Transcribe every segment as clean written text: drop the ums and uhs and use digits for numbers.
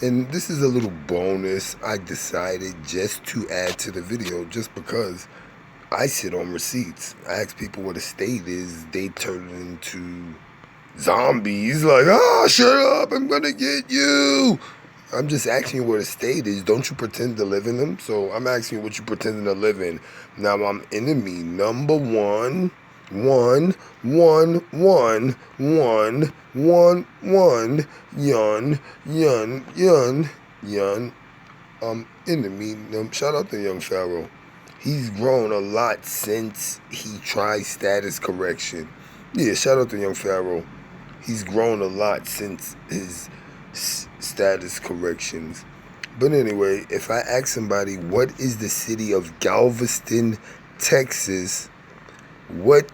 And this is a little bonus I decided just to add to the video just because I sit on receipts. I ask people what a state is, they turn into zombies like, shut up, I'm gonna get you. I'm just asking you what a state is. Don't you pretend to live in them? So I'm asking you what you pretending to live in. Now I'm enemy number one. Yun. Enemy. Shout out to Young Pharaoh. He's grown a lot since he tried status correction. Yeah, shout out to Young Pharaoh. He's grown a lot since his status corrections. But anyway, if I ask somebody, what is the city of Galveston, Texas, what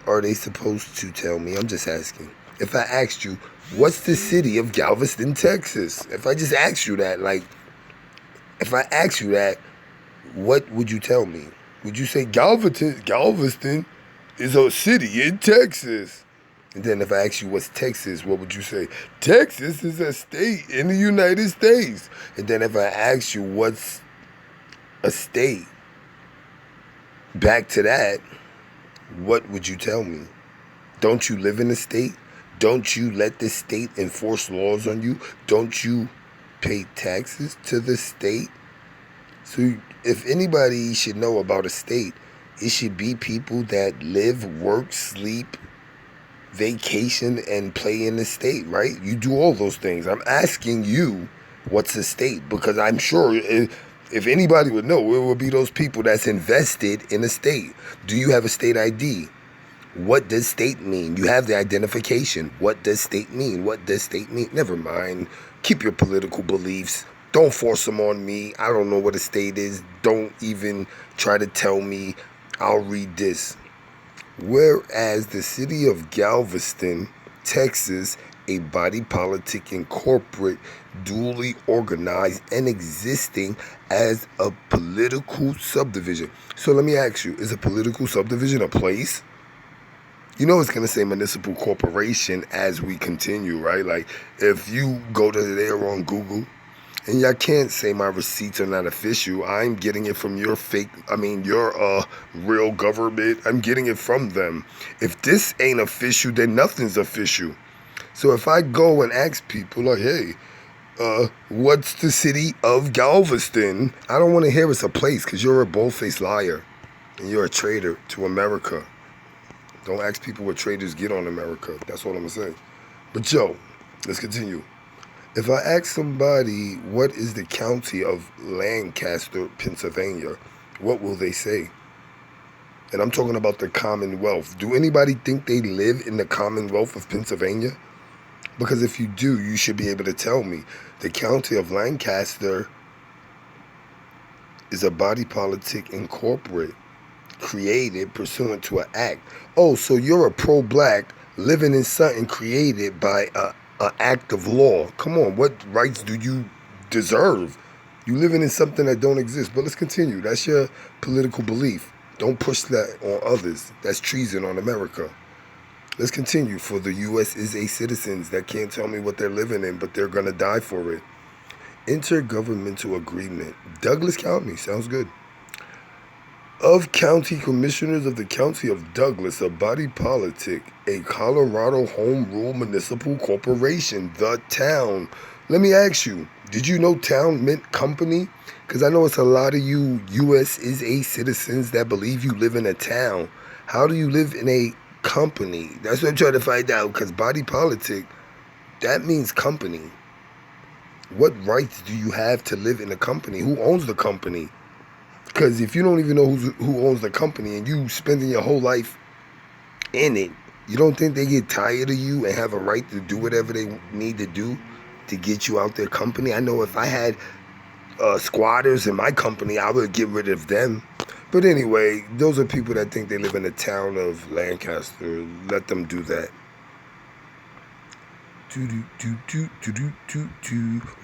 are they supposed to tell me? I'm just asking. If I asked you, what's the city of Galveston, Texas? If I just asked you that, if I asked you that, what would you tell me? Would you say Galveston is a city in Texas? And then if I ask you what's Texas, what would you say? Texas is a state in the United States. And then if I ask you what's a state, back to that, what would you tell me? Don't you live in a state? Don't you let the state enforce laws on you? Don't you pay taxes to the state? So if anybody should know about a state, it should be people that live, work, sleep, vacation, and play in the state, right? You do all those things. I'm asking you, what's a state? Because I'm sure if anybody would know, it would be those people that's invested in a state. Do you have a state ID? What does state mean? You have the identification. What does state mean? What does state mean? Never mind. Keep your political beliefs. Don't force them on me. I don't know what a state is. Don't even try to tell me. I'll read this. Whereas the city of Galveston, Texas, a body politic and corporate, duly organized and existing as a political subdivision. So let me ask you, is a political subdivision a place? You know it's going to say municipal corporation as we continue, right? Like if you go to there on Google, and I can't say my receipts are not official. I'm getting it from your your real government. I'm getting it from them. If this ain't official, then nothing's official. So if I go and ask people like, hey, what's the city of Galveston? I don't want to hear it's a place because you're a bold-faced liar and you're a traitor to America. Don't ask people what traitors get on America. That's all I'm going to say. But yo, let's continue. If I ask somebody what is the county of Lancaster, Pennsylvania, what will they say? And I'm talking about the Commonwealth. Do anybody think they live in the Commonwealth of Pennsylvania? Because if you do, you should be able to tell me. The county of Lancaster is a body politic and corporate created pursuant to an act. Oh, so you're a pro-black living in something created by an act of law. Come on, what rights do you deserve? You living in something that don't exist. But let's continue. That's your political belief. Don't push that on others. That's treason on America. Let's continue. For the U.S. is a citizens that can't tell me what they're living in, but they're going to die for it. Intergovernmental agreement. Douglas County. Sounds good. Of county commissioners of the county of Douglas, a body politic, a Colorado home rule municipal corporation, the town. Let me ask you, did you know town meant company? Because I know it's a lot of you U.S. is a citizens that believe you live in a town. How do you live in a company? That's what I'm trying to find out, because body politic, that means company. What rights do you have to live in a company? Who owns the company? Because if you don't even know who owns the company and you spending your whole life in it, you don't think they get tired of you and have a right to do whatever they need to do to get you out their company? I know if I had squatters in my company, I would get rid of them. But anyway, those are people that think they live in the town of Lancaster. Let them do that.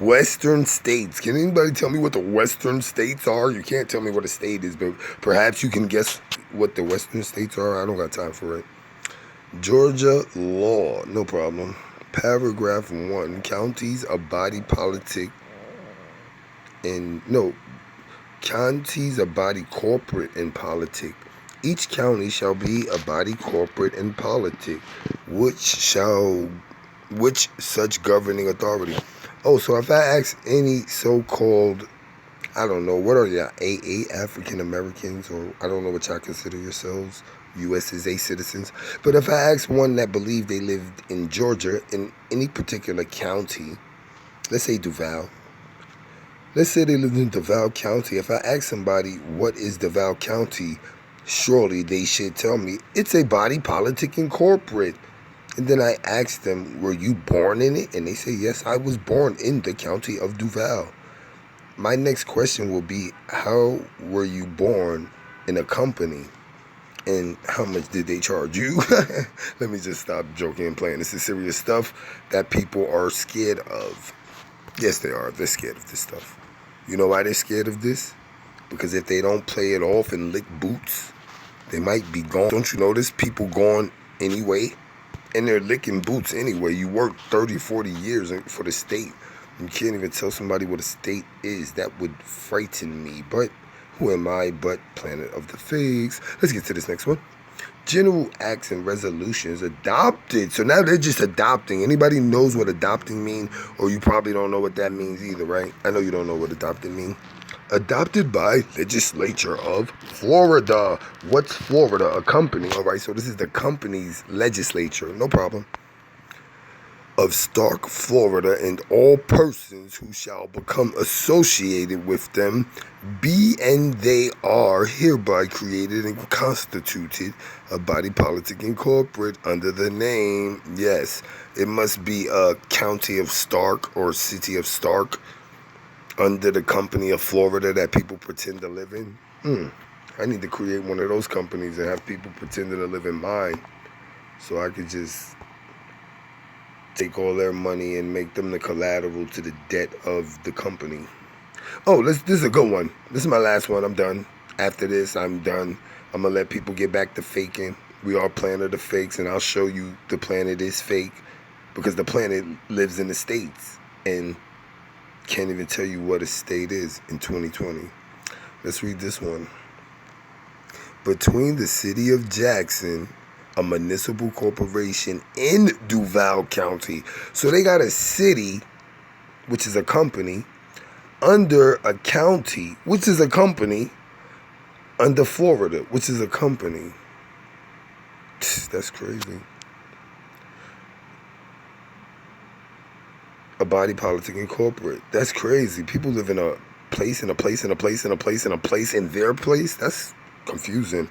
Western states. Can anybody tell me what the Western states are? You can't tell me what a state is, but perhaps you can guess what the Western states are. I don't got time for it. Georgia law. No problem. Paragraph 1. Counties a body politic counties a body corporate and politic. Each county shall be a body corporate and politic, which such governing authority. Oh, so if I ask any so-called, I don't know, what are y'all, AA, African Americans, or I don't know what y'all consider yourselves, USA citizens, but if I ask one that believed they lived in Georgia, in any particular county, let's say Duval, let's say they lived in Duval County, if I ask somebody, what is Duval County, surely they should tell me, it's a body politic and corporate. And then I ask them, were you born in it? And they say, yes, I was born in the county of Duval. My next question will be, how were you born in a company? And how much did they charge you? Let me just stop joking and playing. This is serious stuff that people are scared of. Yes, they are. They're scared of this stuff. You know why they're scared of this? Because if they don't play it off and lick boots, they might be gone. Don't you notice people gone anyway? And they're licking boots anyway. You work 30, 40 years for the state. You can't even tell somebody what a state is. That would frighten me. But who am I but Planet of the Figs? Let's get to this next one. General acts and resolutions adopted. So now they're just adopting. Anybody knows what adopting means? Or you probably don't know what that means either, right? I know you don't know what adopted means. Adopted by legislature of Florida. What's Florida? A company. All right, so this is the company's legislature. No problem. Of Stark, Florida, and all persons who shall become associated with them be and they are hereby created and constituted a body politic and corporate under the name, yes, it must be a county of Stark or city of Stark under the company of Florida that people pretend to live in. I need to create one of those companies and have people pretending to live in mine so I could just take all their money and make them the collateral to the debt of the company. Oh, this is a good one. This is my last one. I'm done. After this, I'm done. I'm going to let people get back to faking. We are Planet of Fakes, and I'll show you the planet is fake because the planet lives in the States and can't even tell you what a state is in 2020. Let's read this one. Between the city of Jackson, a municipal corporation in Duval County. So they got a city, which is a company, under a county, which is a company, under Florida, which is a company. That's crazy. A body politic and corporate. That's crazy. People live in a place, in a place, in a place, in a place, in a place, in their place. That's confusing.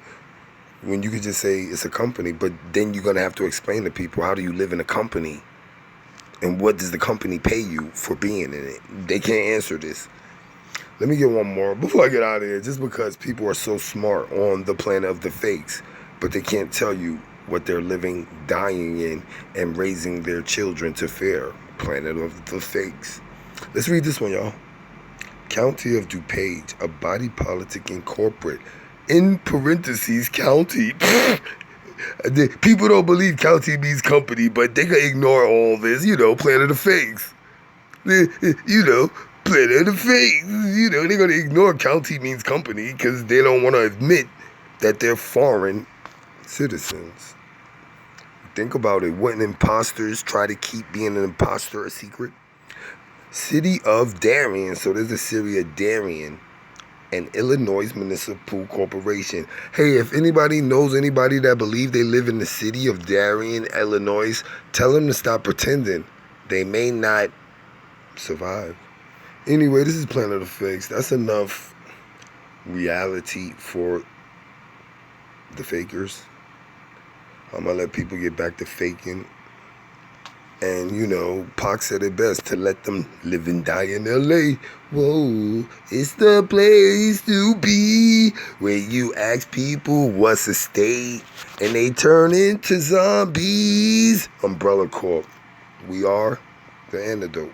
When you could just say it's a company, but then you're going to have to explain to people, how do you live in a company? And what does the company pay you for being in it? They can't answer this. Let me get one more before I get out of here, just because people are so smart on the Planet of the Fakes, but they can't tell you what they're living, dying in, and raising their children to fear. Planet of the Fakes. Let's read this one, y'all. County of DuPage, a body politic and corporate. In parentheses, county. People don't believe county means company, but they can ignore all this, Planet of Fakes. Planet of Fakes. They're going to ignore county means company because they don't want to admit that they're foreign citizens. Think about it. Wouldn't imposters try to keep being an imposter a secret? City of Darien. So there's a city of Darien. An Illinois Municipal Corporation. Hey, if anybody knows anybody that believe they live in the city of Darien, Illinois, tell them to stop pretending. They may not survive. Anyway, this is Planet of Fakes. That's enough reality for the fakers. I'm going to let people get back to faking. And, Pac said it best, to let them live and die in L.A. Whoa, it's the place to be where you ask people what's a state and they turn into zombies. Umbrella Corp. We are the antidote.